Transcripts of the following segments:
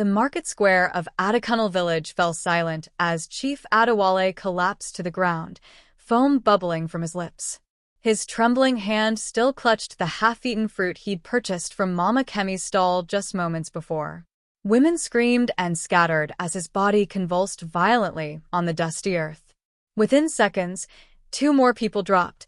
The market square of Adekunle village fell silent as Chief Adewale collapsed to the ground, foam bubbling from his lips. His trembling hand still clutched the half-eaten fruit he'd purchased from Mama Kemi's stall just moments before. Women screamed and scattered as his body convulsed violently on the dusty earth. Within seconds, 2 more people dropped,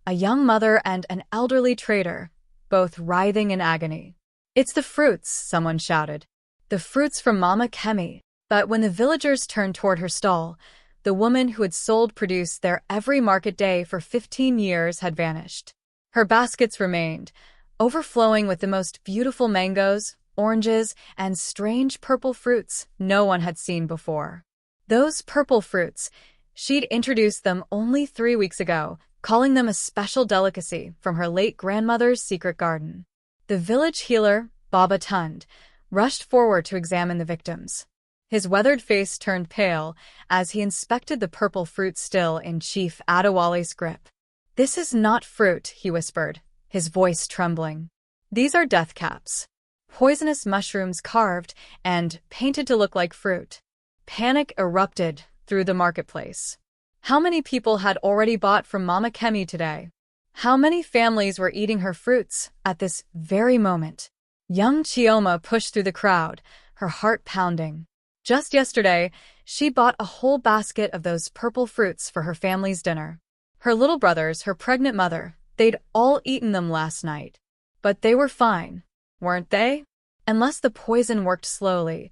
a young mother and an elderly trader, both writhing in agony. "It's the fruits," someone shouted. "The fruits from Mama Kemi." But when the villagers turned toward her stall, the woman who had sold produce there every market day for 15 years had vanished. Her baskets remained, overflowing with the most beautiful mangoes, oranges, and strange purple fruits no one had seen before. Those purple fruits, she'd introduced them only 3 weeks ago, calling them a special delicacy from her late grandmother's secret garden. The village healer, Baba Tund, rushed forward to examine the victims. His weathered face turned pale as he inspected the purple fruit still in Chief Adewale's grip. "This is not fruit," he whispered, his voice trembling. "These are death caps. Poisonous mushrooms carved and painted to look like fruit." Panic erupted through the marketplace. How many people had already bought from Mama Kemi today? How many families were eating her fruits at this very moment? Young Chioma pushed through the crowd, her heart pounding. Just yesterday, she bought a whole basket of those purple fruits for her family's dinner. Her little brothers, her pregnant mother, they'd all eaten them last night. But they were fine, weren't they? Unless the poison worked slowly,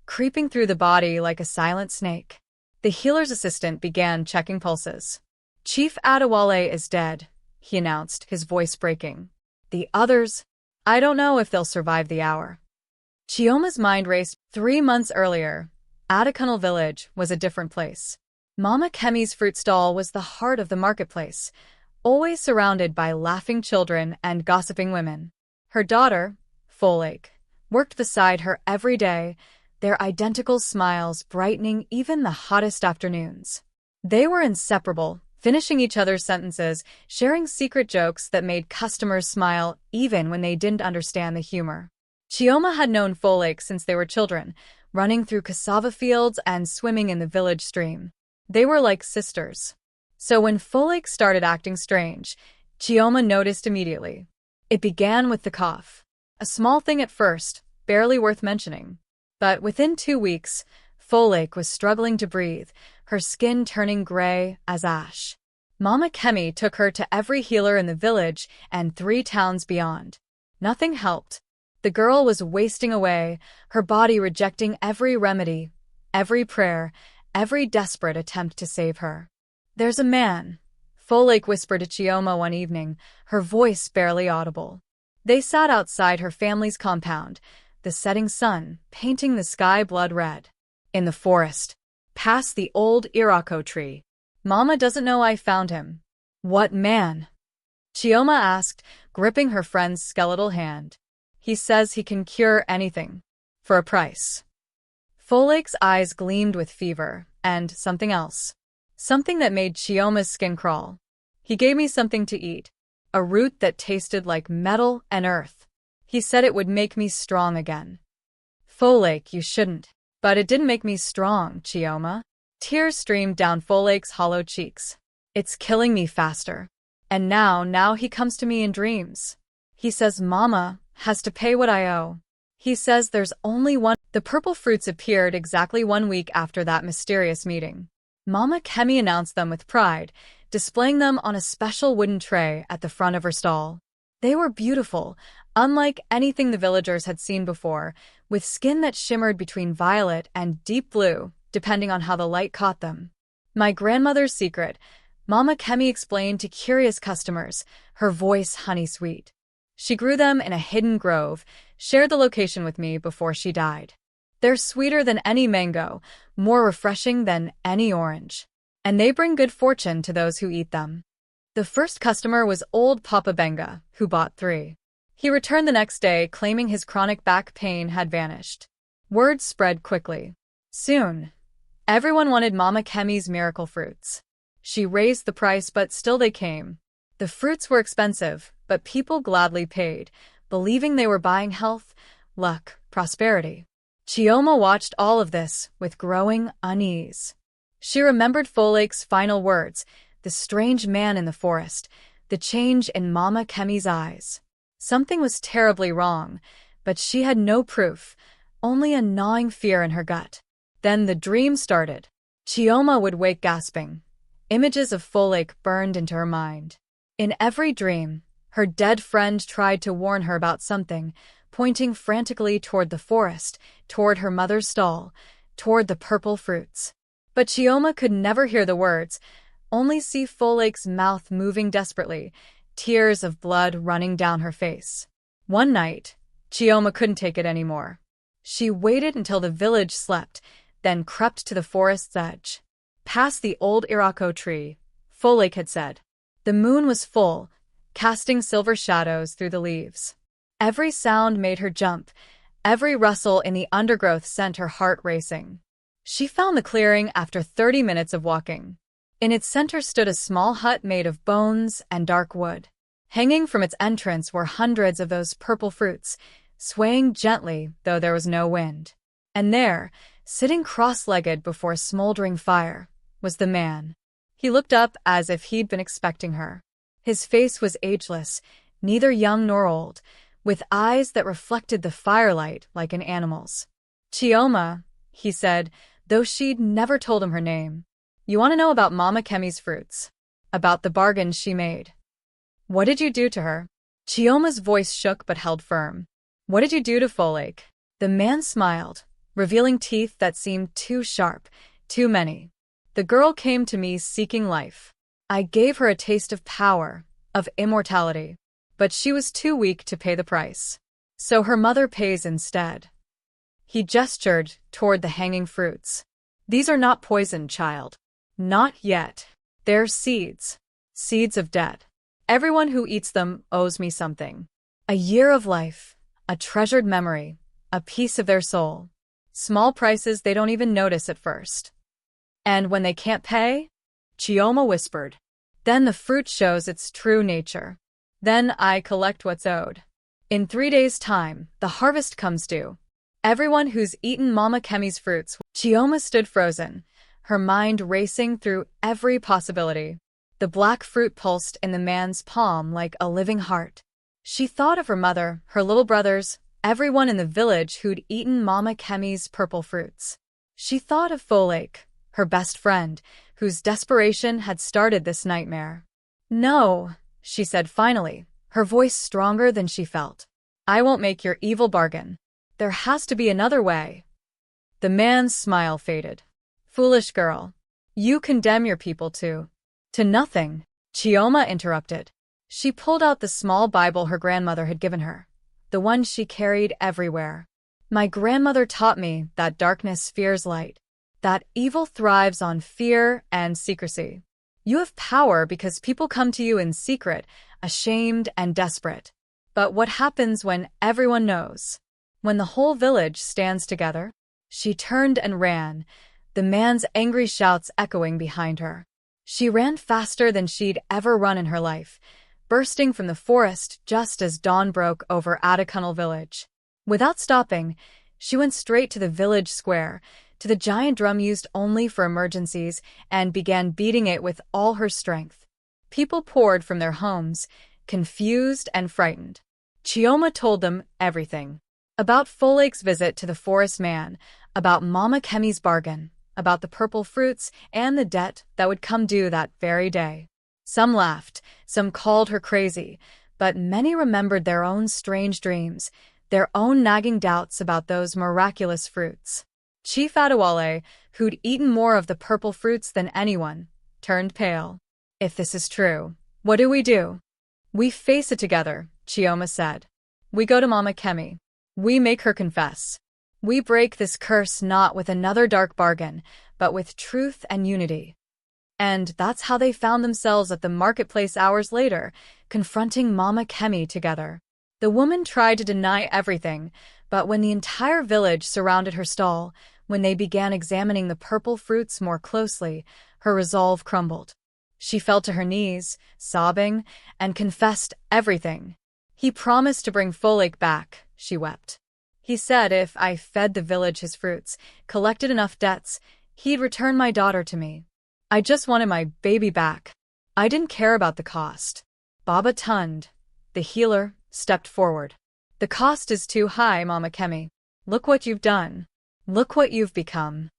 creeping through the body like a silent snake. The healer's assistant began checking pulses. "Chief Adewale is dead," he announced, his voice breaking. "The others, I don't know if they'll survive the hour." Chioma's mind raced. 3 months earlier, Adekunle village was a different place. Mama Kemi's fruit stall was the heart of the marketplace, always surrounded by laughing children and gossiping women. Her daughter, Folktale, worked beside her every day, their identical smiles brightening even the hottest afternoons. They were inseparable, finishing each other's sentences, sharing secret jokes that made customers smile even when they didn't understand the humor. Chioma had known Folktale since they were children, running through cassava fields and swimming in the village stream. They were like sisters. So when Folktale started acting strange, Chioma noticed immediately. It began with the cough. A small thing at first, barely worth mentioning. But within 2 weeks, Folktale was struggling to breathe, her skin turning gray as ash. Mama Kemi took her to every healer in the village and 3 towns beyond. Nothing helped. The girl was wasting away, her body rejecting every remedy, every prayer, every desperate attempt to save her. "There's a man," Folktale whispered to Chioma one evening, her voice barely audible. They sat outside her family's compound, the setting sun painting the sky blood red. "In the forest, past the old Irako tree. Mama doesn't know I found him." "What man?" Chioma asked, gripping her friend's skeletal hand. "He says he can cure anything. For a price." Folktale's eyes gleamed with fever, and something else. Something that made Chioma's skin crawl. "He gave me something to eat. A root that tasted like metal and earth. He said it would make me strong again." "Folktale, you shouldn't." "But it didn't make me strong, Chioma." Tears streamed down Folktale's hollow cheeks. "It's killing me faster. And now he comes to me in dreams. He says Mama has to pay what I owe. He says there's only one." The purple fruits appeared exactly 1 week after that mysterious meeting. Mama Kemi announced them with pride, displaying them on a special wooden tray at the front of her stall. They were beautiful, unlike anything the villagers had seen before, with skin that shimmered between violet and deep blue, depending on how the light caught them. "My grandmother's secret," Mama Kemi explained to curious customers, her voice honey-sweet. "She grew them in a hidden grove, shared the location with me before she died. They're sweeter than any mango, more refreshing than any orange. And they bring good fortune to those who eat them." The first customer was old Papa Benga, who bought 3. He returned the next day, claiming his chronic back pain had vanished. Word spread quickly. Soon, everyone wanted Mama Kemi's miracle fruits. She raised the price, but still they came. The fruits were expensive, but people gladly paid, believing they were buying health, luck, prosperity. Chioma watched all of this with growing unease. She remembered Folklate's final words, the strange man in the forest, the change in Mama Kemi's eyes. Something was terribly wrong, but she had no proof, only a gnawing fear in her gut. Then the dream started. Chioma would wake gasping. Images of Folklate burned into her mind. In every dream, her dead friend tried to warn her about something, pointing frantically toward the forest, toward her mother's stall, toward the purple fruits. But Chioma could never hear the words, only see Folklate's mouth moving desperately, tears of blood running down her face. One night, Chioma couldn't take it anymore. She waited until the village slept, then crept to the forest's edge. Past the old Irako tree, Folklate had said. The moon was full, casting silver shadows through the leaves. Every sound made her jump. Every rustle in the undergrowth sent her heart racing. She found the clearing after 30 minutes of walking. In its center stood a small hut made of bones and dark wood. Hanging from its entrance were hundreds of those purple fruits, swaying gently though there was no wind. And there, sitting cross-legged before a smoldering fire, was the man. He looked up as if he'd been expecting her. His face was ageless, neither young nor old, with eyes that reflected the firelight like an animal's. Chioma, he said, though she'd never told him her name. You want to know about Mama Kemi's fruits? About the bargains she made? What did you do to her? Chioma's voice shook but held firm. What did you do to Folklate? The man smiled, revealing teeth that seemed too sharp, too many. The girl came to me seeking life. I gave her a taste of power, of immortality. But she was too weak to pay the price. So her mother pays instead. He gestured toward the hanging fruits. These are not poison, child. Not yet. They're seeds. Seeds of death. Everyone who eats them owes me something. A year of life, a treasured memory, a piece of their soul. Small prices they don't even notice at first. And when they can't pay? Chioma whispered. Then the fruit shows its true nature. Then I collect what's owed. In 3 days' time, the harvest comes due. Everyone who's eaten Mama Kemi's fruits. Chioma stood frozen, her mind racing through every possibility. The black fruit pulsed in the man's palm like a living heart. She thought of her mother, her little brothers, everyone in the village who'd eaten Mama Kemi's purple fruits. She thought of Folklate, her best friend, whose desperation had started this nightmare. No, she said finally, her voice stronger than she felt. I won't make your evil bargain. There has to be another way. The man's smile faded. Foolish girl. You condemn your people to nothing, Chioma interrupted. She pulled out the small Bible her grandmother had given her, the one she carried everywhere. My grandmother taught me that darkness fears light, that evil thrives on fear and secrecy. You have power because people come to you in secret, ashamed and desperate. But what happens when everyone knows? When the whole village stands together? She turned and ran, the man's angry shouts echoing behind her. She ran faster than she'd ever run in her life, bursting from the forest just as dawn broke over Adekunle village. Without stopping, she went straight to the village square, to the giant drum used only for emergencies, and began beating it with all her strength. People poured from their homes, confused and frightened. Chioma told them everything. About Folklate's visit to the forest man, about Mama Kemi's bargain, about the purple fruits and the debt that would come due that very day. Some laughed, some called her crazy, but many remembered their own strange dreams, their own nagging doubts about those miraculous fruits. Chief Adewale, who'd eaten more of the purple fruits than anyone, turned pale. If this is true, what do? We face it together, Chioma said. We go to Mama Kemi. We make her confess. We break this curse not with another dark bargain, but with truth and unity. And that's how they found themselves at the marketplace hours later, confronting Mama Kemi together. The woman tried to deny everything, but when the entire village surrounded her stall, when they began examining the purple fruits more closely, her resolve crumbled. She fell to her knees, sobbing, and confessed everything. He promised to bring Folklate back, she wept. He said if I fed the village his fruits, collected enough debts, he'd return my daughter to me. I just wanted my baby back. I didn't care about the cost. Baba Tund, the healer, stepped forward. The cost is too high, Mama Kemi. Look what you've done. Look what you've become.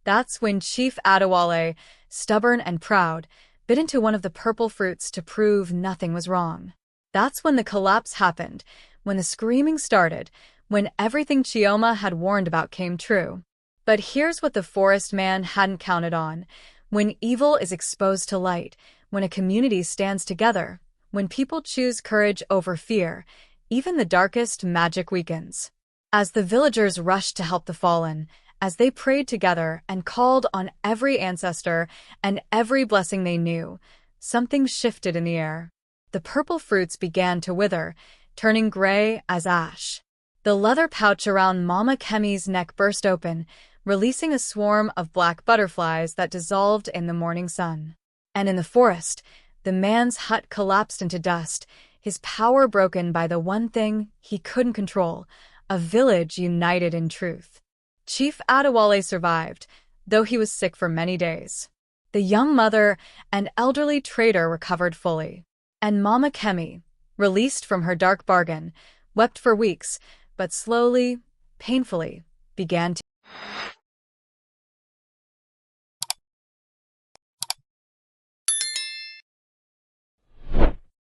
That's when Chief Adewale, stubborn and proud, bit into one of the purple fruits to prove nothing was wrong. That's when the collapse happened, when the screaming started, when everything Chioma had warned about came true. But here's what the forest man hadn't counted on. When evil is exposed to light, when a community stands together, when people choose courage over fear, even the darkest magic weakens. As the villagers rushed to help the fallen, as they prayed together and called on every ancestor and every blessing they knew, something shifted in the air. The purple fruits began to wither, turning gray as ash. The leather pouch around Mama Kemi's neck burst open, releasing a swarm of black butterflies that dissolved in the morning sun. And in the forest, the man's hut collapsed into dust, his power broken by the one thing he couldn't control, a village united in truth. Chief Adewale survived, though he was sick for many days. The young mother and elderly trader recovered fully. And Mama Kemi, released from her dark bargain, wept for weeks, but slowly, painfully, began to